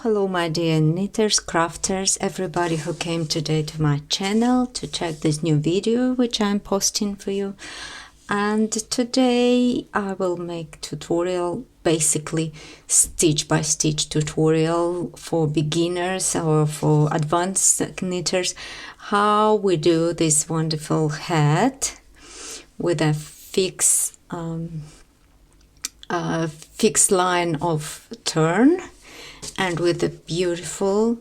Hello my dear knitters, crafters, everybody who came today to my channel to check this new video which I'm posting for you. And today I will make tutorial, basically stitch by stitch tutorial for beginners or for advanced knitters, how we do this wonderful hat with a fixed line of turn and with a beautiful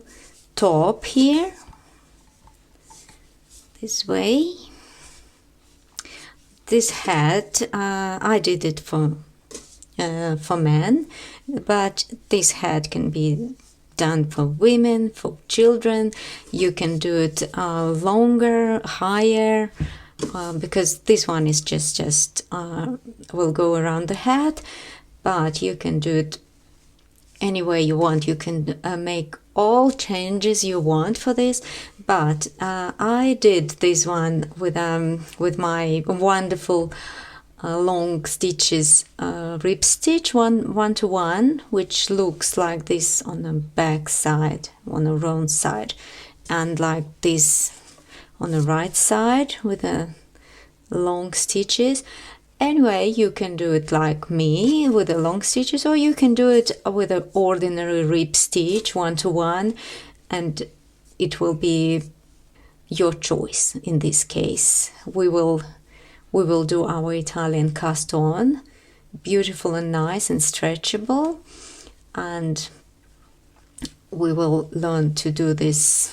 top here, this way. This hat, I did it for men, but this hat can be done for women, for children. You can do it longer, higher, because this one is just will go around the hat, but you can do it any way you want. You can make all changes you want for this, but I did this one with my wonderful long stitches rib stitch one to one, which looks like this on the back side, on the wrong side, and like this on the right side with the long stitches. Anyway, you can do it like me with the long stitches, or you can do it with an ordinary rib stitch one to one, and it will be your choice. In this case, we will do our Italian cast on, beautiful and nice and stretchable, and we will learn to do this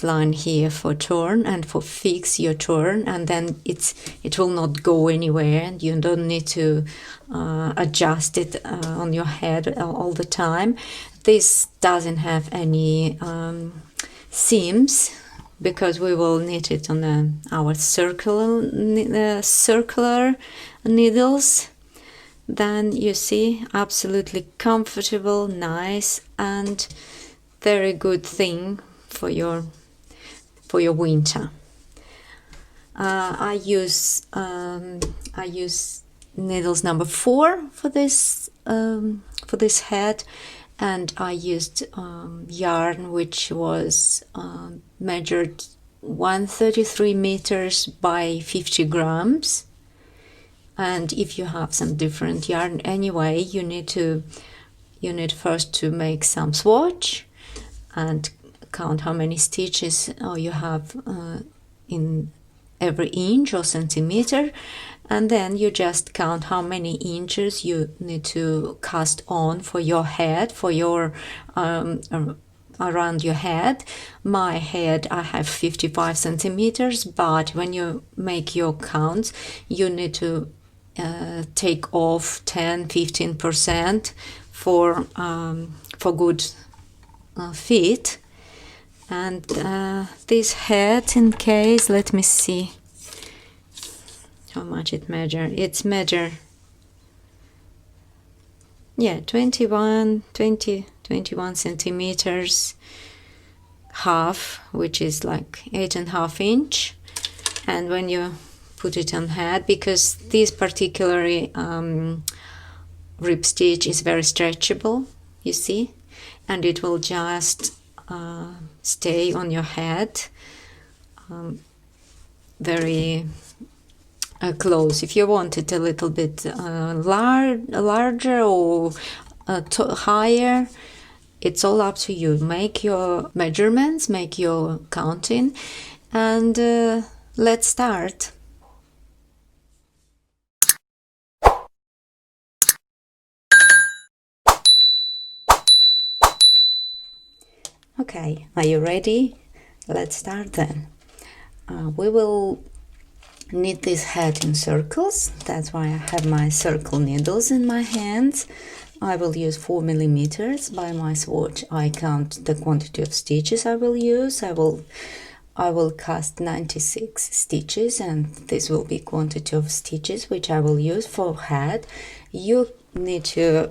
line here for turn and for fix your turn, and then it will not go anywhere, and you don't need to adjust it on your head all the time. This doesn't have any seams because we will knit it on our circular needles. Then you see, absolutely comfortable, nice, and very good thing for your winter. I use needles number 4 for this hat, and I used yarn which was measured 133 meters by 50 grams. And if you have some different yarn, anyway, you need first to make some swatch and count how many stitches you have in every inch or centimeter, and then you just count how many inches you need to cast on for your head, for your around your head. My head, I have 55 centimeters, but when you make your counts, you need to take off 10-15% for good fit. And this hat, in case, let me see how much it measure. It's measure, yeah, 21 centimeters half, which is like 8.5 inch. And when you put it on head, because this particular rib stitch is very stretchable, you see, and it will just stay on your head very close. If you want it a little bit larger or higher, it's all up to you. Make your measurements, make your counting, and let's start. Okay, are you ready? Let's start then. We will knit this hat in circles. That's why I have my circle needles in my hands. I will use 4 millimeters. By my swatch, I count the quantity of stitches I will use. I will cast 96 stitches, and this will be quantity of stitches which I will use for hat. You need to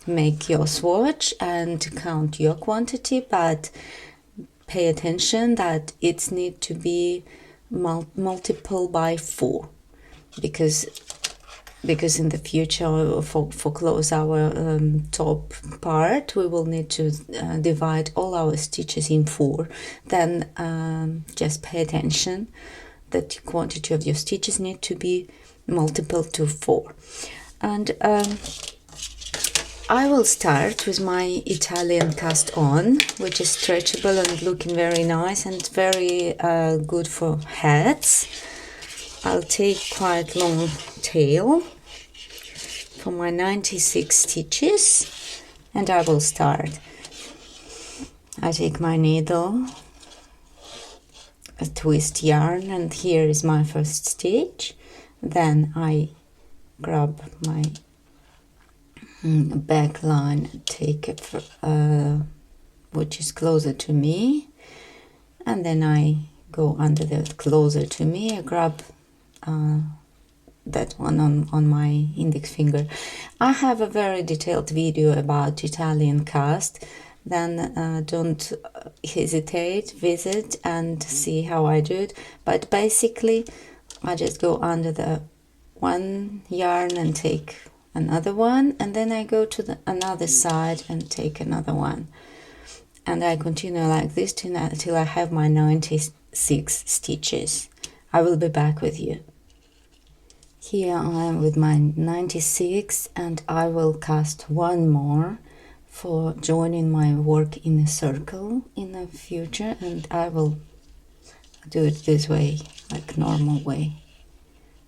make your swatch and count your quantity, but pay attention that it needs to be multiple by 4, because because in the future for close our top part we will need to divide all our stitches in 4. Then just pay attention that the quantity of your stitches need to be multiple to 4. And I will start with my Italian cast on, which is stretchable and looking very nice and very good for hats. I'll take quite long tail for my 96 stitches and I will start. I take my needle, a twist yarn, and here is my first stitch. Then I grab my back line, take it which is closer to me, and then I go under the closer to me. I grab that one on my index finger. I have a very detailed video about Italian cast, then don't hesitate, visit and see how I do it. But basically I just go under the one yarn and take another one, and then I go to the another side and take another one, and I continue like this till I have my 96 stitches. I will be back with you. Here I am with my 96 and I will cast one more for joining my work in a circle in the future, and I will do it this way, like normal way,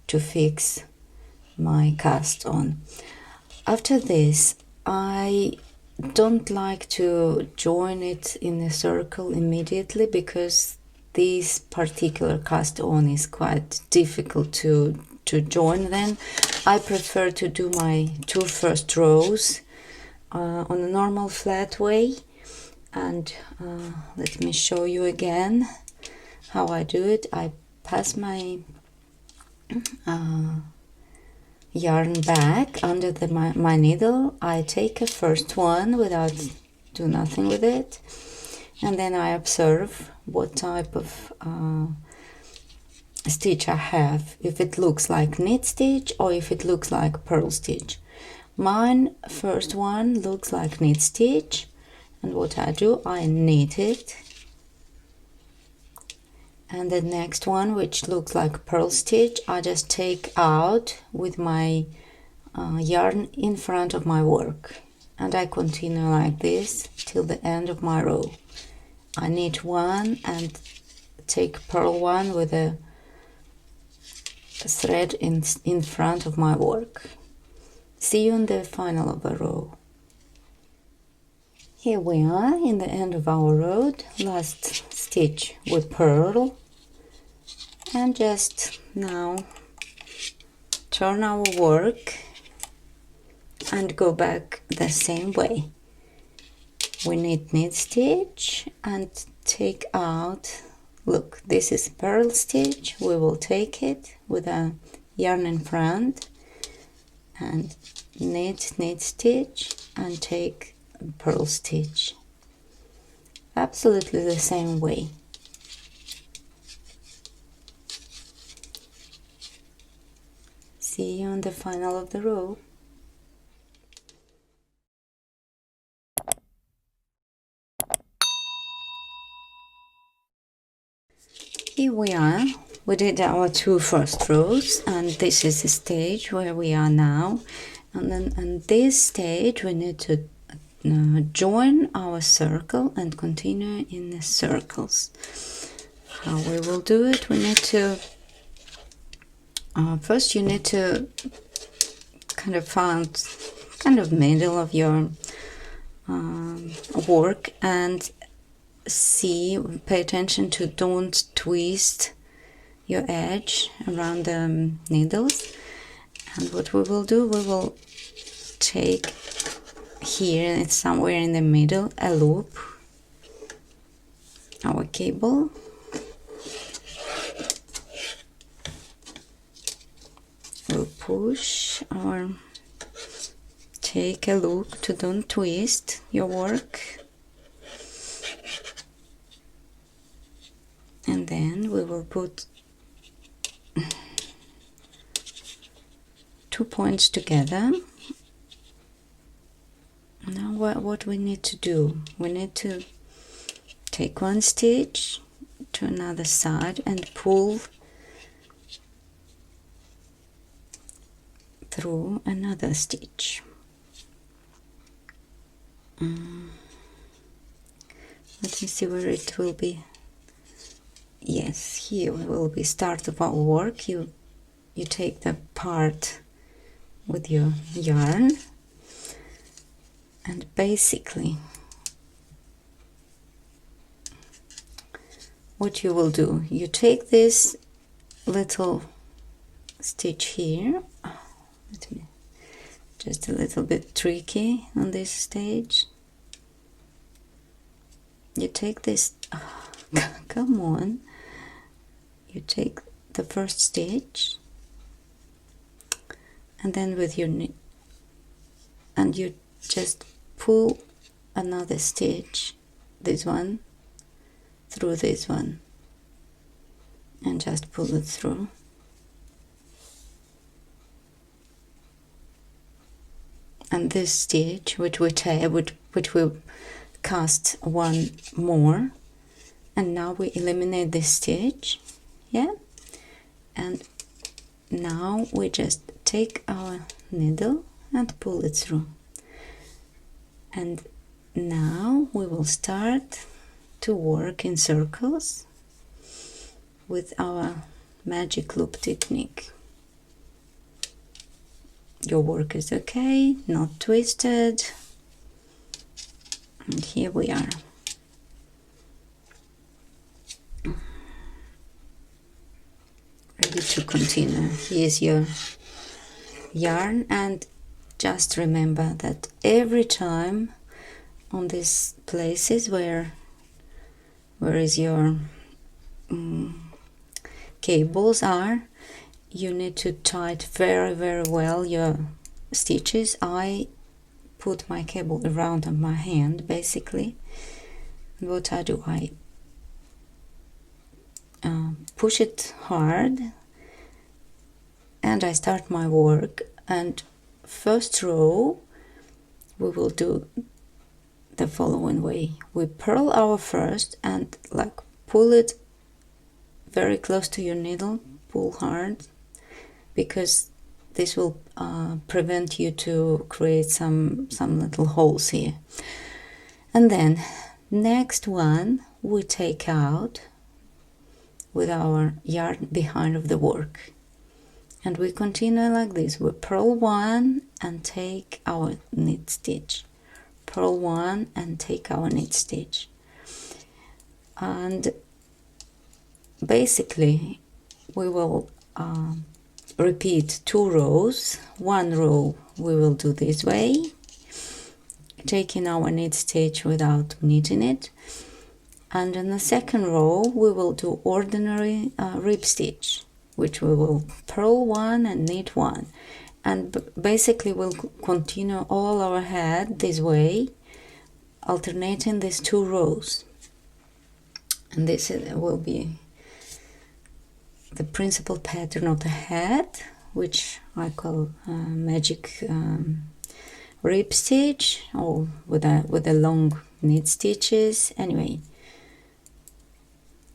to fix my cast on. After this, I don't like to join it in a circle immediately because this particular cast on is quite difficult to join. Then I prefer to do my 2 first rows on a normal flat way, and let me show you again how I do it. I pass my yarn back under my needle. I take a first one without do nothing with it, and then I observe what type of stitch I have, if it looks like knit stitch or if it looks like purl stitch. Mine first one looks like knit stitch, and what I do, I knit it, and the next one, which looks like purl stitch, I just take out with my yarn in front of my work, and I continue like this till the end of my row. I knit one and take purl one with a thread in front of my work. See you in the final of the row. Here we are in the end of our row, last stitch with purl, and just now turn our work and go back the same way. We knit stitch and take out, look, this is purl stitch. We will take it with a yarn in front and knit stitch and take purl stitch, absolutely the same way. See you on the final of the row. Here we are. We did our 2 first rows, and this is the stage where we are now. And then in this stage we need to join our circle and continue in the circles. How we will do it, we need to first you need to kind of find middle of your work and pay attention to don't twist your edge around the needles. And what we will do, we will take here, it's somewhere in the middle, a loop, our cable, we'll push or take a loop to don't twist your work, and then we will put 2 points together. Now what we need to do, we need to take one stitch to another side and pull through another stitch. Let me see where it will be. Yes, here will be start of our work. You take the part with your yarn, and basically what you will do, you take this little stitch here. Let me, just a little bit tricky on this stage. You take this, come on, you take the first stitch, and then with your knit, and you just pull another stitch, this one, through this one, and just pull it through. And this stitch, which we cast one more, and now we eliminate this stitch, yeah, and now we just take our needle and pull it through, and now we will start to work in circles with our magic loop technique. Your work is okay, not twisted, and here we are. Ready to continue. Here's your yarn, and just remember that every time on these places where is your cables are, you need to tie very well your stitches. I put my cable around on my hand basically. What I do, I push it hard and I start my work, and first row we will do the following way. We purl our first and like pull it very close to your needle, pull hard, because this will prevent you to create some little holes here. And then next one we take out with our yarn behind of the work, and we continue like this. We purl one and take our knit stitch, purl one and take our knit stitch, and basically we will repeat 2 rows. 1 row we will do this way, taking our knit stitch without knitting it, and in the second row we will do ordinary rib stitch, which we will purl 1 and knit 1, and basically we'll continue all our head this way, alternating these 2 rows, and this will be the principal pattern of the head, which I call magic rib stitch, or with the long knit stitches. Anyway,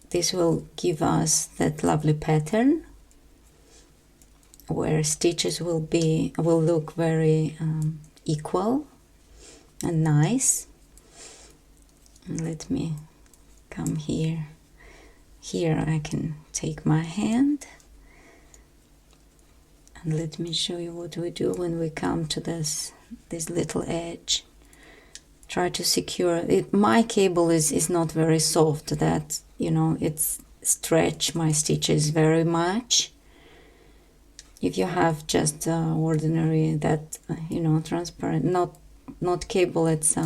this will give us that lovely pattern where stitches will look very equal and nice. And let me come here. Here I can take my hand, and let me show you what we do when we come to this little edge. Try to secure it. My cable is not very soft, that it's stretch my stitches very much. If you have just ordinary that transparent, not cable, it's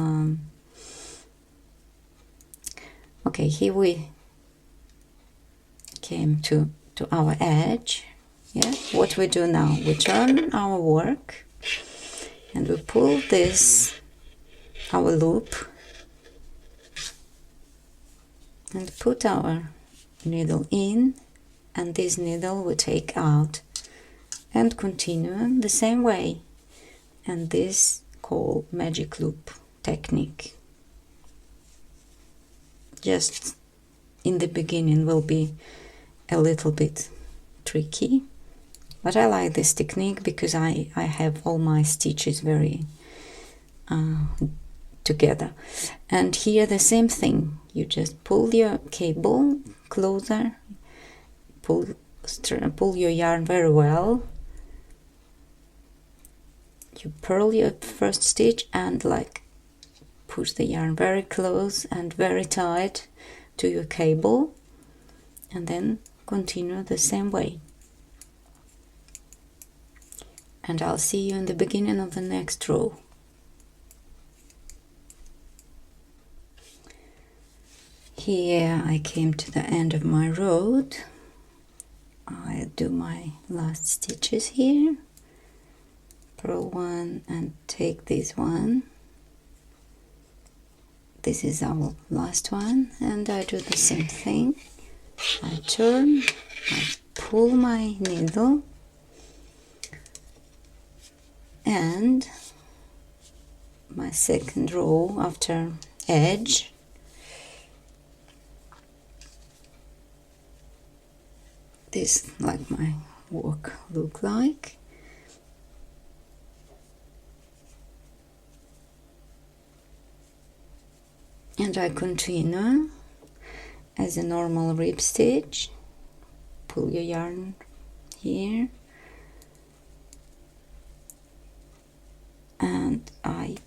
okay. Here we came to our edge. Yeah, what we do now, we turn our work and we pull this, our loop, and put our needle in, and this needle we take out and continue the same way. And this called magic loop technique. Just in the beginning will be a little bit tricky, but I like this technique because I have all my stitches very together. And here the same thing, you just pull your cable closer, pull your yarn very well, you purl your first stitch and like push the yarn very close and very tight to your cable, and then continue the same way. And I'll see you in the beginning of the next row. Here I came to the end of my road. I do my last stitches here, purl one and take this one. This is our last one, and I do the same thing. I turn, I pull my needle, and my second row after edge, this like my work look like. And I continue as a normal rib stitch. Pull your yarn here, and I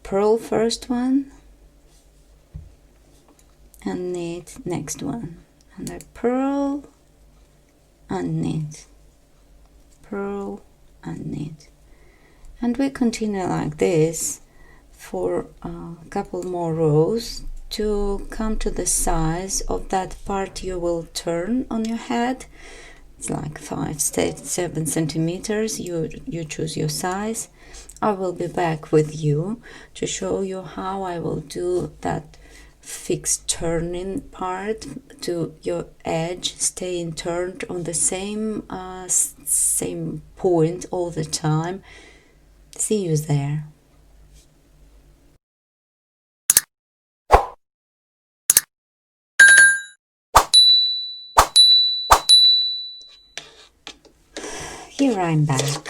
purl first one and knit next one, and I purl and knit, purl and knit, and we continue like this for a couple more rows to come to the size of that part you will turn on your head. It's like 5-7 centimeters. You choose your size. I will be back with you to show you how I will do that fixed turning part to your edge staying turned on the same point all the time. See you there. Here I'm back.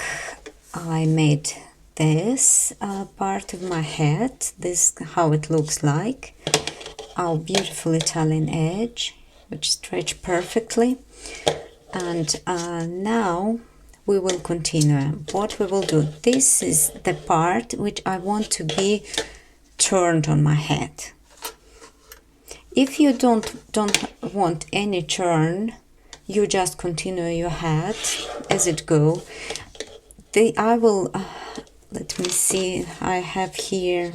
I made this part of my head. This is how it looks like. Our beautiful Italian edge, which stretched perfectly. And now we will continue. What we will do, this is the part which I want to be turned on my head. If you don't want any turn, you just continue your head as it go. I will let me see, I have here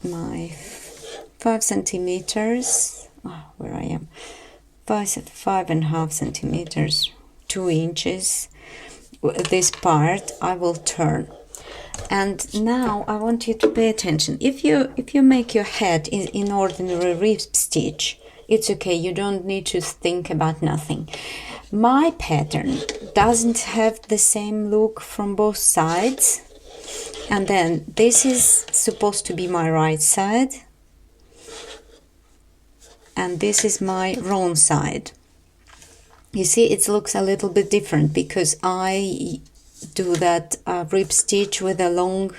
my 5 centimeters, where I am, 5.5 centimeters, 2 inches. This part I will turn. And now I want you to pay attention. If you make your head in ordinary rib stitch, it's okay, you don't need to think about nothing. My pattern doesn't have the same look from both sides. And then this is supposed to be my right side. And this is my wrong side. You see, it looks a little bit different because I do that rib stitch with the long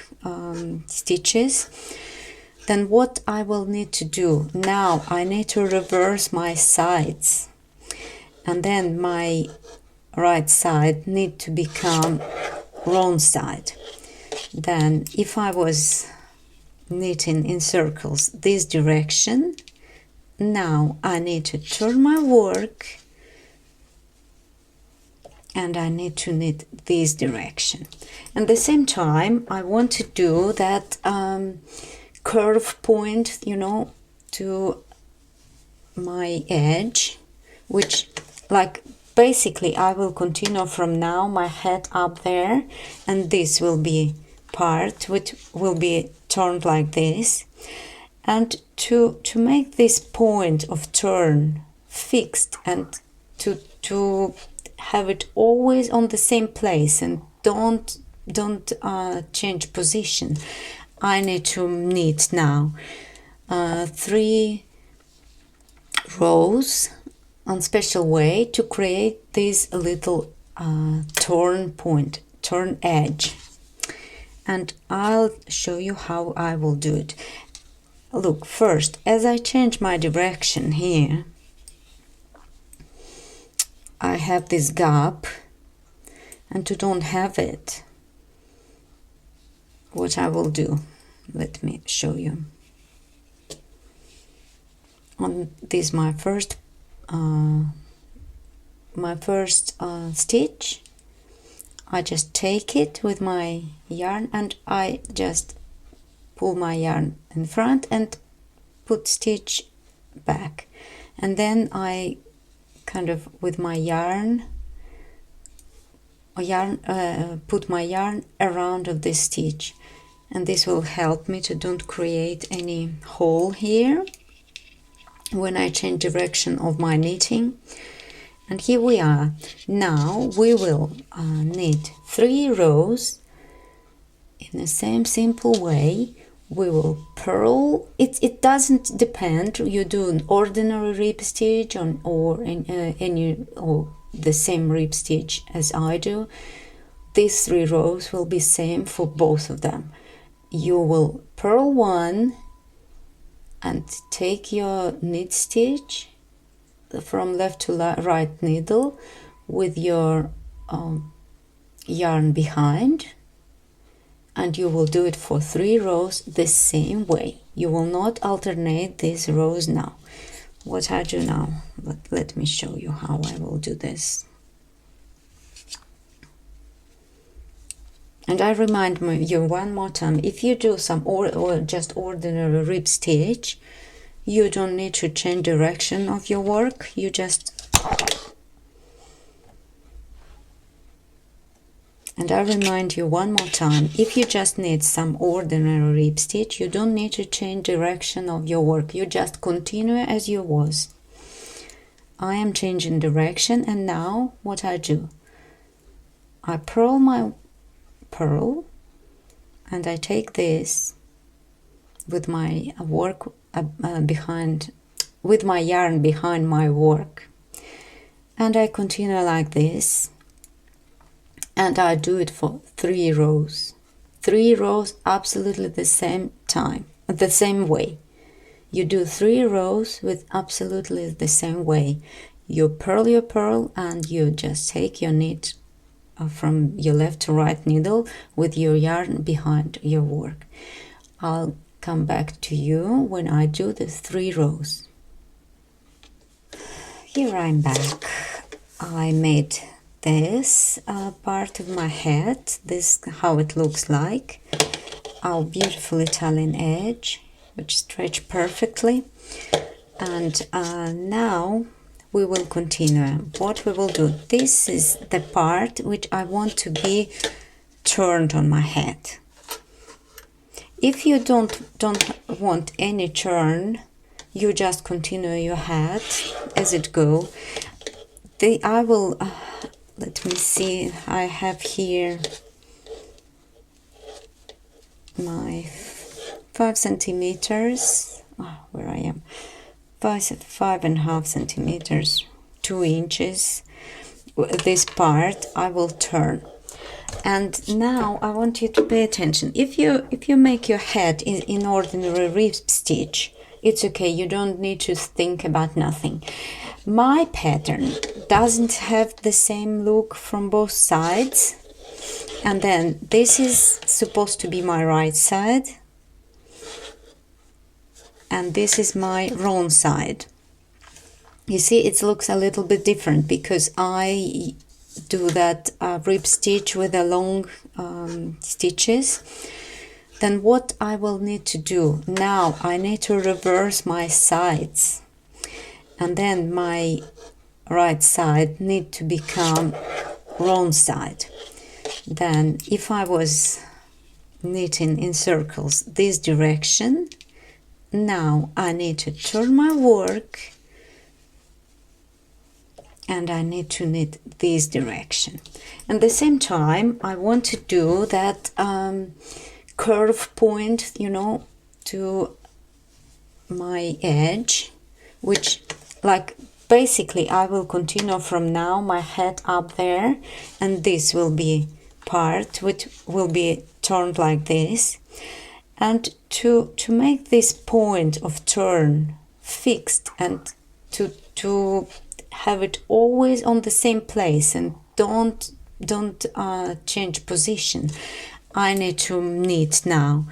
stitches. Then what I will need to do now, I need to reverse my sides, and then my right side need to become wrong side. Then if I was knitting in circles this direction, now I need to turn my work and I need to knit this direction. And at the same time I want to do that curve point, you know, to my edge, which like basically I will continue from now my head up there, and this will be part which will be turned like this. And to make this point of turn fixed and to have it always on the same place and don't change position. I need to knit now 3 rows on special way to create this little turn edge, and I'll show you how I will do it. Look, first, as I change my direction here, I have this gap, and to don't have it, what I will do, let me show you. On this my first stitch, I just take it with my yarn and I just pull my yarn in front and put stitch back, and then I kind of with my yarn put my yarn around of this stitch, and this will help me to don't create any hole here when I change direction of my knitting. And here we are. Now we will knit 3 rows in the same simple way. We will purl. It doesn't depend. You do an ordinary rib stitch or the same rib stitch as I do. These 3 rows will be same for both of them. You will purl 1 and take your knit stitch from left to right needle with your yarn behind, and you will do it for 3 rows the same way. You will not alternate these rows now. What I do now, let me show you how I will do this. And I remind you one more time, if you do some or just ordinary rib stitch, you don't need to change direction of your work. You just, and I remind you one more time, if you just need some ordinary rib stitch, you don't need to change direction of your work. You just continue as you was. I am changing direction, and now what I do, I purl my purl, and I take this with my work with my yarn behind my work, and I continue like this, and I do it for 3 rows. 3 rows absolutely the same time, the same way. You do 3 rows with absolutely the same way. You purl your purl and you just take your knit from your left to right needle with your yarn behind your work. I'll come back to you when I do the 3 rows. Here I'm back. I made this part of my head. This how it looks like. Our beautiful Italian edge, which stretch perfectly. And now we will continue. What we will do, this is the part which I want to be turned on my head. If you don't want any turn, you just continue your head as it go. I will let me see, I have here my 5 centimeters, where I am, 5.5 centimeters, 2 inches. This part I will turn. And now I want you to pay attention. If you make your head in ordinary rib stitch, it's okay. You don't need to think about nothing. My pattern doesn't have the same look from both sides. And then this is supposed to be my right side. And this is my wrong side. You see, it looks a little bit different because I do that rib stitch with the long stitches. Then what I will need to do now, I need to reverse my sides, and then my right side need to become wrong side. Then if I was knitting in circles this direction, now I need to turn my work and I need to knit this direction. At the same time, I want to do that curve point, you know, to my edge, which, like, basically I will continue from now my head up there, and this will be part which will be turned like this. And to make this point of turn fixed and to have it always on the same place and don't change position, I need to knit now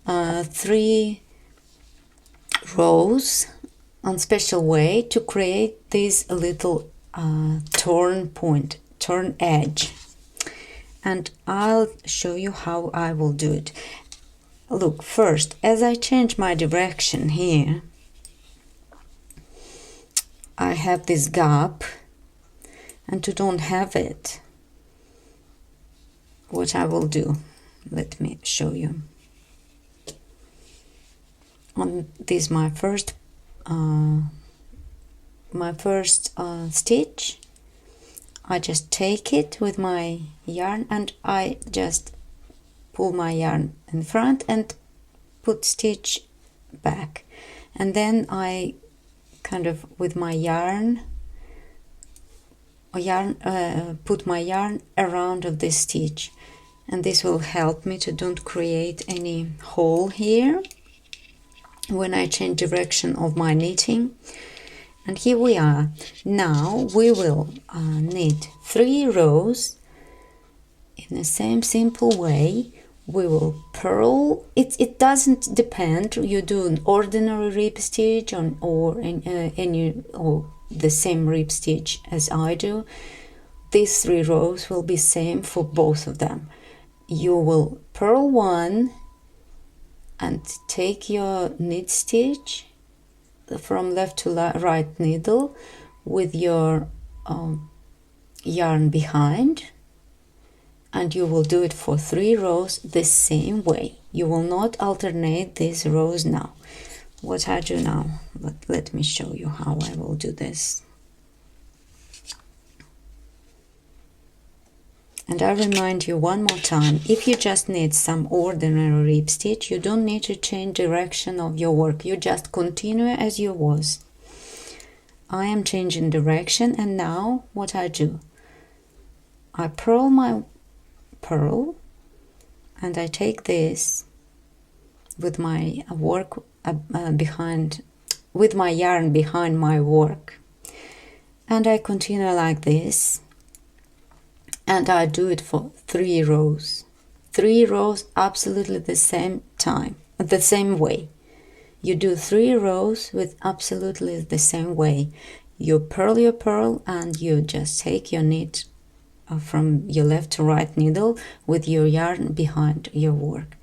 3 rows on special way to create this little turn point, turn edge, and I'll show you how I will do it. Look, first, as I change my direction here, I have this gap, and to don't have it, what I will do, let me show you. On this my first stitch, I just take it with my yarn and I just pull my yarn in front and put stitch back, and then I kind of with my yarn put my yarn around of this stitch, and this will help me to don't create any hole here when I change direction of my knitting. And here we are. Now we will knit 3 rows in the same simple way. We will purl. It doesn't depend. You do an ordinary rib stitch or the same rib stitch as I do. These 3 rows will be same for both of them. You will purl 1 and take your knit stitch from left to right needle with your yarn behind, and you will do it for 3 rows the same way. You will not alternate these rows now. What I do now, let me show you how I will do this. And I remind you one more time, if you just knit some ordinary rib stitch, you don't need to change direction of your work. You just continue as you was. I am changing direction, and now what I do, I purl my purl, and I take this with my work with my yarn behind my work, and I continue like this. And I do it for 3 rows. 3 rows absolutely the same time, the same way. You do 3 rows with absolutely the same way. You purl your purl and you just take your knit from your left to right needle with your yarn behind your work.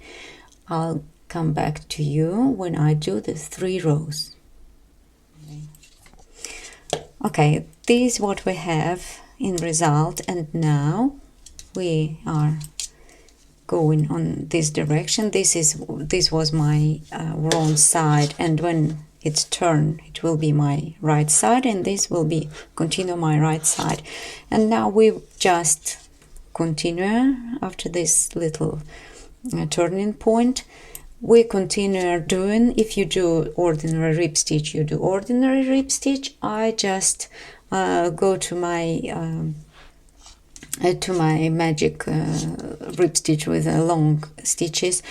I'll come back to you when I do the 3 rows. Okay, this is what we have in result, and now we are going on this direction. This was my wrong side, and when it's turned it will be my right side, and this will be continue my right side. And now we just continue after this little turning point. We continue doing, if you do ordinary rib stitch, you do ordinary rib stitch. I just go to my magic rib stitch with long stitches,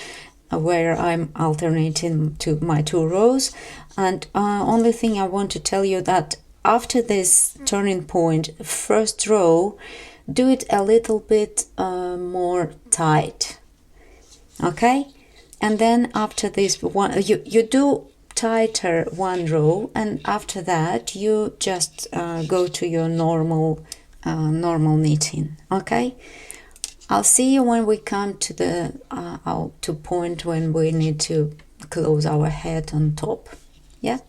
where I'm alternating to my 2 rows. And only thing I want to tell you that after this turning point, first row, do it a little bit more tight, okay? And then after this one, you do tighter 1 row, and after that you just go to your normal knitting, okay? I'll see you when we come to the to point when we need to close our head on top. Yeah.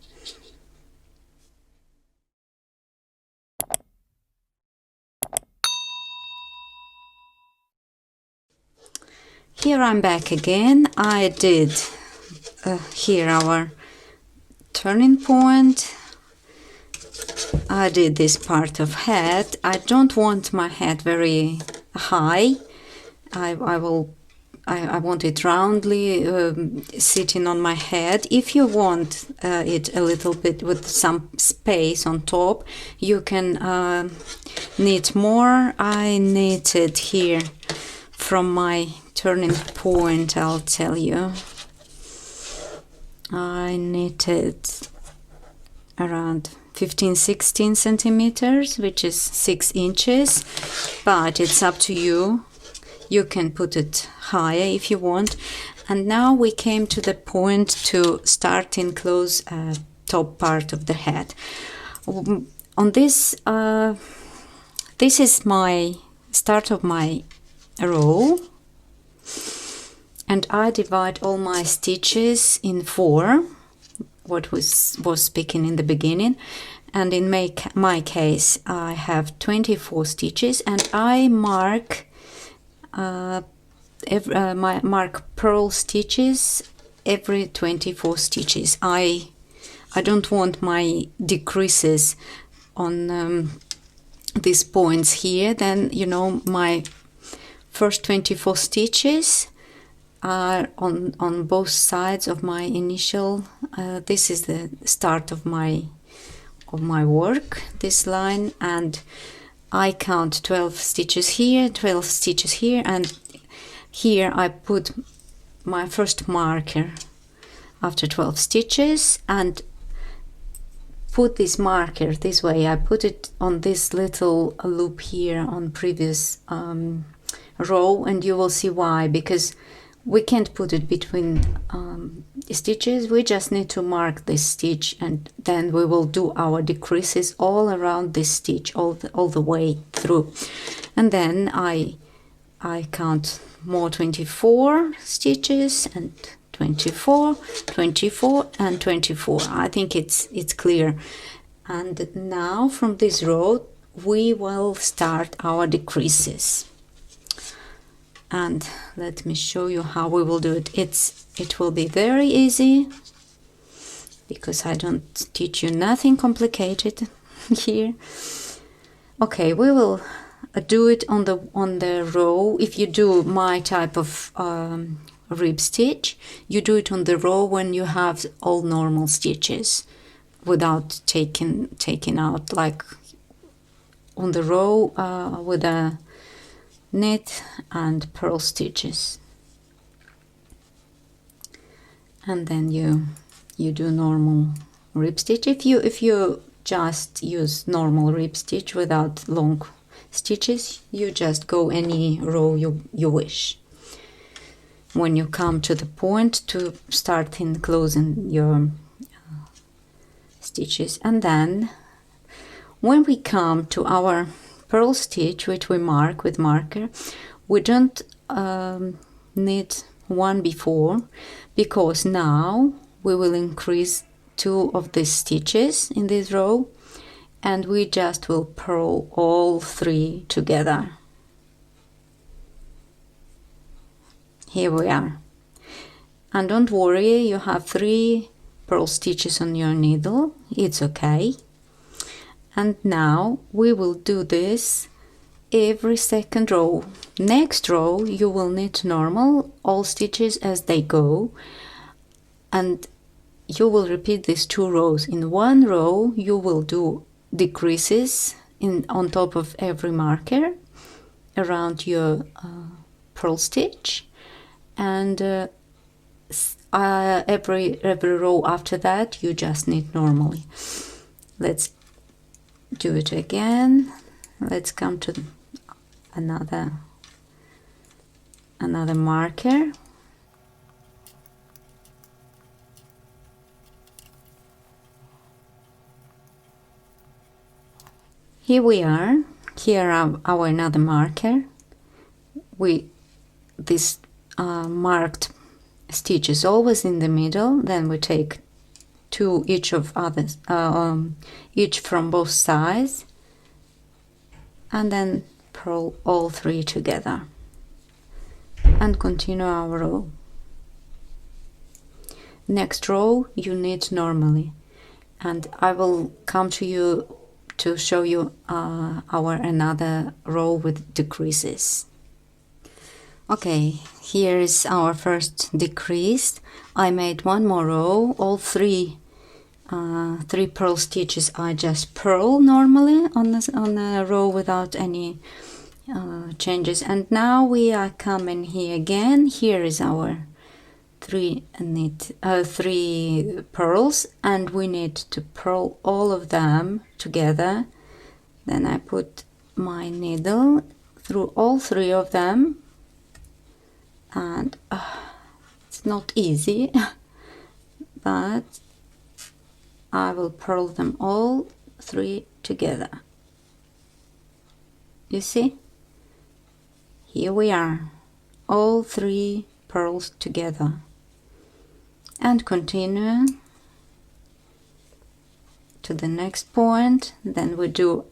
Here I'm back again. I did here our turning point, I did this part of head. I don't want my head very high. I want it roundly sitting on my head. If you want it a little bit with some space on top, you can knit more. I knitted here from my turning point, I'll tell you. I knitted around 15-16 centimeters, which is 6 inches, but it's up to you. You can put it higher if you want. And now we came to the point to start and close top part of the head. On this, this is my start of my row, and I divide all my stitches in 4, what was speaking in the beginning. And in my case, I have 24 stitches, and I mark mark purl stitches every 24 stitches. I don't want my decreases on these points here. Then, you know, my first 24 stitches are on both sides of my initial. This is the start of my work, this line, and I count 12 stitches here, 12 stitches here, and here I put my first marker after 12 stitches and put this marker this way. I put it on this little loop here on previous row, and you will see why, because we can't put it between stitches. We just need to mark this stitch, and then we will do our decreases all around this stitch all the way through. And then I count more 24 stitches, and 24, 24 and 24. I think it's clear. And now from this row we will start our decreases. And let me show you how we will do it. It will be very easy, because I don't teach you nothing complicated here. Okay, we will do it on the row. If you do my type of rib stitch, you do it on the row when you have all normal stitches, without taking out, like on the row with a knit and purl stitches. And then you do normal rib stitch. If you just use normal rib stitch without long stitches, you just go any row you wish. When you come to the point to start in closing your stitches, and then when we come to our purl stitch, which we mark with marker, we don't knit one before, because now we will increase 2 of these stitches in this row, and we just will purl all 3 together. Here we are. And don't worry, you have 3 purl stitches on your needle, it's okay. And now we will do this every second row. Next row you will knit normal, all stitches as they go, and you will repeat these 2 rows. In one row you will do decreases on top of every marker around your purl stitch, and every row after that you just knit normally. Let's do it again. Let's come to another marker. Here we are. Here are our another marker. This marked stitch is always in the middle. Then we take 2 each of others, each from both sides, and then purl all 3 together and continue our row. Next row you knit normally. and I will come to you to show you our another row with decreases. Okay, here is our first decrease. I made one more row. All three purl stitches I just purl normally on the row without any changes. And now we are coming here again. Here is our three pearls, and we need to purl all of them together. Then I put my needle through all three of them, and it's not easy but I will purl them all three together. You see, here we are, all three pearls together, and continue to the next point. Then we do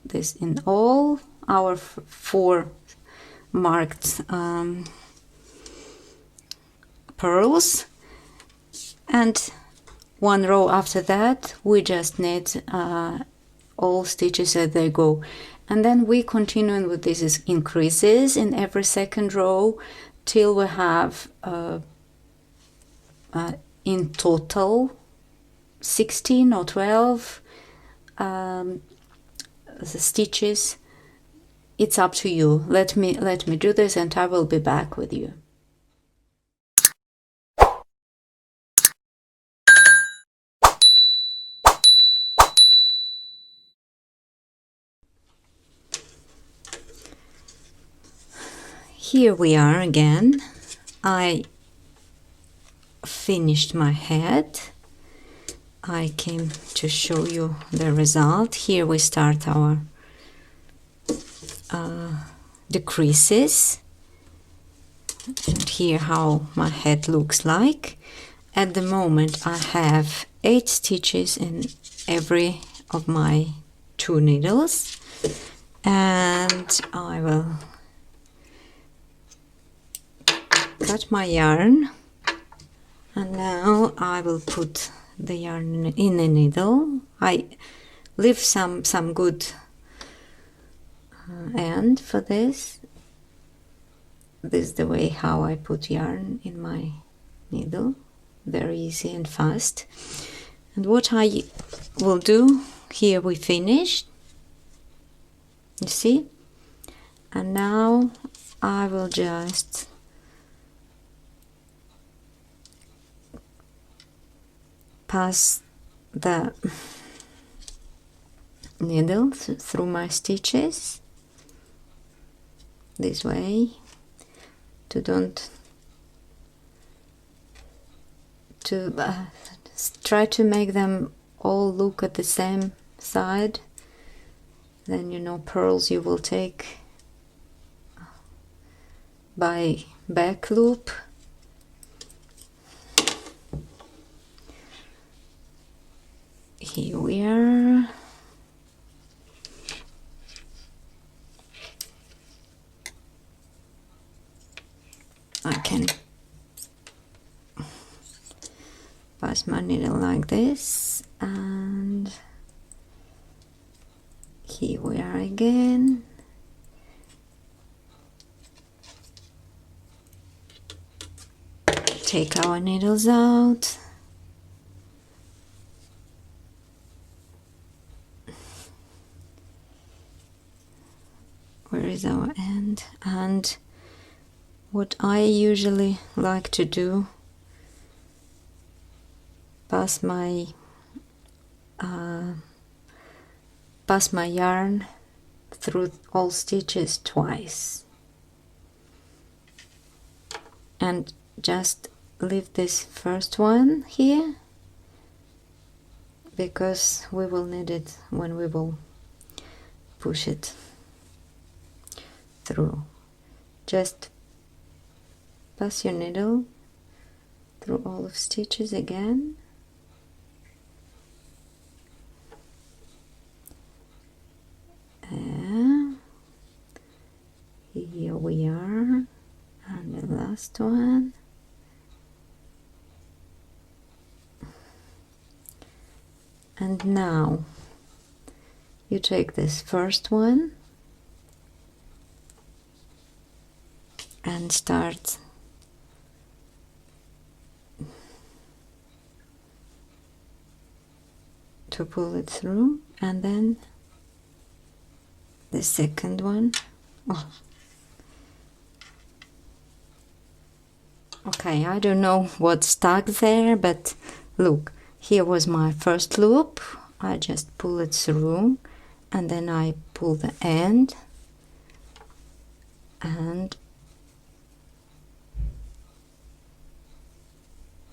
this in all our four marked pearls, and one row after that we just knit all stitches as they go, and then we continue with these increases in every second row till we have in total 16 or 12 the stitches. It's up to you. Let me do this, and I will be back with you. Here we are again. I finished my head. I came to show you the result. Here we start our decreases, and here how my head looks like. At the moment I have 8 stitches in every of my 2 needles, and I will cut my yarn, and now I will put the yarn in a needle. I leave some good end for this. This is the way how I put yarn in my needle, very easy and fast. And what I will do, here we finished, you see, and now I will just pass the needle through my stitches this way, try to make them all look at the same side. Then you know pearls you will take by back loop. Here we are. I can pass my needle like this, and here we are again. Take our needles out. Where is our end? And what I usually like to do, pass my yarn through all stitches twice, and just leave this first one here because we will need it when we will push it through. Just pass your needle through all of stitches again, and here we are, and the last one, And now you take this first one and start to pull it through, and then the second one. Oh. Okay, I don't know what stuck there, but look, here was my first loop. I just pull it through and then I pull the end, and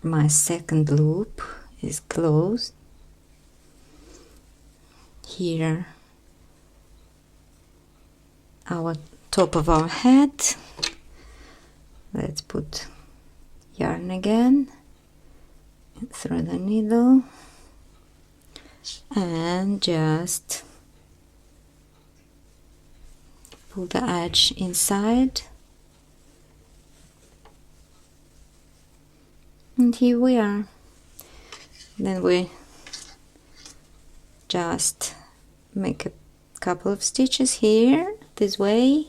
my second loop is closed. Here our top of our head. Let's put yarn again through the needle and just pull the edge inside, and here we are. Then we just make a couple of stitches here this way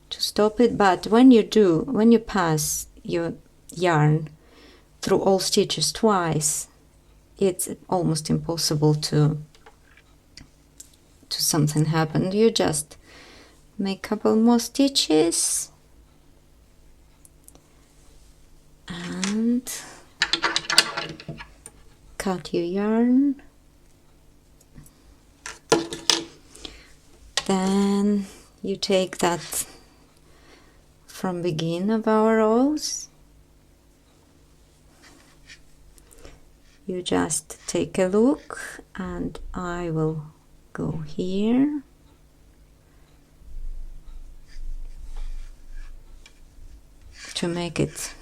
to stop it, but when you pass your yarn through all stitches twice, it's almost impossible to something happen. You just make a couple more stitches and cut your yarn. Then you take that from begin of our rows. You just take a look, and I will go here to make it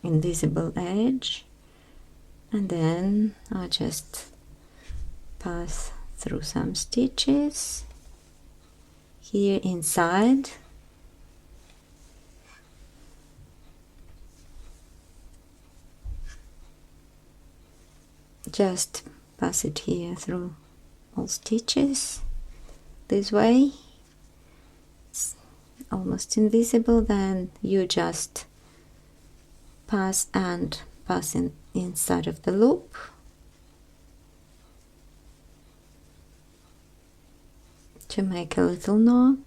invisible edge, and then I just pass through some stitches here inside. Just pass it here through all stitches this way. It's almost invisible. Then you just pass and pass in inside of the loop. To make a little knot,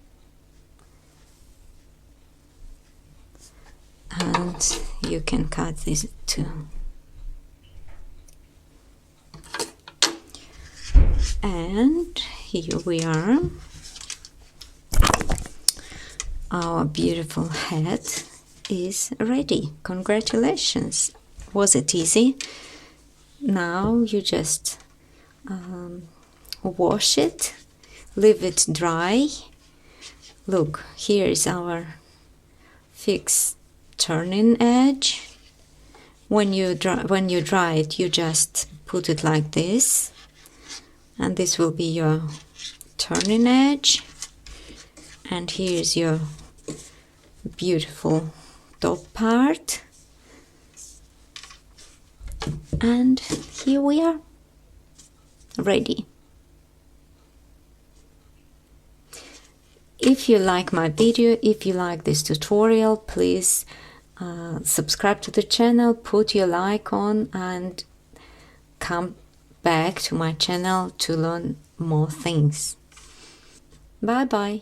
and you can cut this too. And here we are. Our beautiful hat is ready. Congratulations! Was it easy? Now you just wash it, leave it dry. Look, here is our fixed turning edge. When you dry it, you just put it like this, and this will be your turning edge, and here's your beautiful top part, and here we are, ready. If you like my video, if you like this tutorial, please subscribe to the channel, put your like on, and come back to my channel to learn more things. Bye bye.